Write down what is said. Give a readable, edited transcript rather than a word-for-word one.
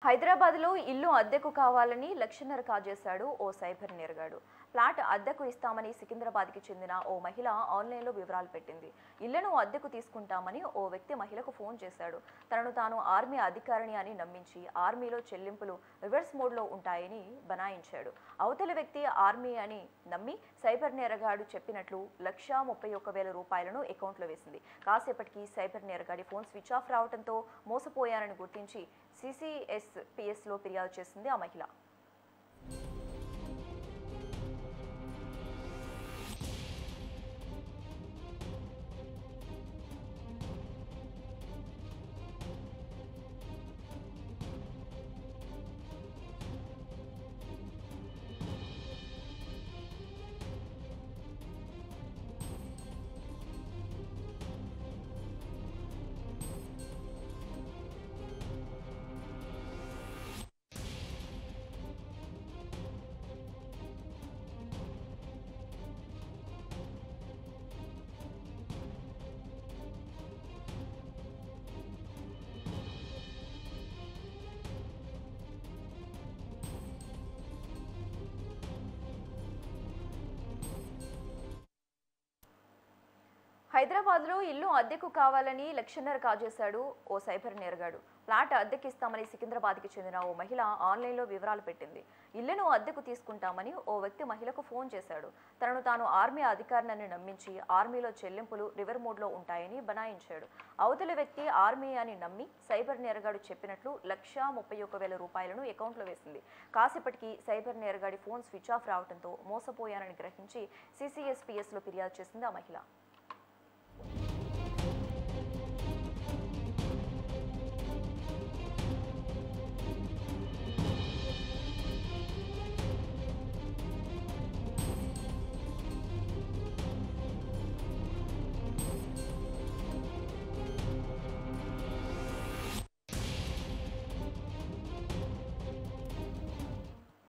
హైదరాబాద్లో ఇల్లు అద్దెకు కావాలని లక్షన్నర కాజేశాడు ఓ సైబర్ నేరగాడు. ఫ్లాట్ అద్దెకు ఇస్తామని సికింద్రాబాద్కి చెందిన ఓ మహిళ ఆన్లైన్లో వివరాలు పెట్టింది. ఇళ్లను అద్దెకు తీసుకుంటామని ఓ వ్యక్తి మహిళకు ఫోన్ చేశాడు. తనను తాను ఆర్మీ అధికారిని అని నమ్మించి ఆర్మీలో చెల్లింపులు రివర్స్ మోడ్లో ఉంటాయని బనాయించాడు. అవతలి వ్యక్తి ఆర్మీ అని నమ్మి సైబర్ నేరగాడు చెప్పినట్లు ₹1,31,000 అకౌంట్లో వేసింది. కాసేపటికి సైబర్ నేరగాడి ఫోన్ స్విచ్ ఆఫ్ రావడంతో మోసపోయారని గుర్తించి CCSPSలో ఫిర్యాదు చేసింది ఆ మహిళ. హైదరాబాద్లో ఇల్లు అద్దెకు కావాలని లక్షన్నర కాజేశాడు ఓ సైబర్ నేరగాడు. ఫ్లాట్ అద్దెకిస్తామని సికింద్రాబాద్కి చెందిన ఓ మహిళ ఆన్లైన్లో వివరాలు పెట్టింది. ఇళ్లను అద్దెకు తీసుకుంటామని ఓ వ్యక్తి మహిళకు ఫోన్ చేశాడు. తనను తాను ఆర్మీ అధికారిని నమ్మించి ఆర్మీలో చెల్లింపులు రివర్ మోడ్లో ఉంటాయని బనాయించాడు. అవతలి వ్యక్తి ఆర్మీ అని నమ్మి సైబర్ నేరగాడు చెప్పినట్లు ₹1,31,000 అకౌంట్లో వేసింది. కాసేపటికి సైబర్ నేరగాడి ఫోన్ స్విచ్ ఆఫ్ రావడంతో మోసపోయానని గ్రహించి CCSPSలో ఫిర్యాదు చేసింది ఆ మహిళ.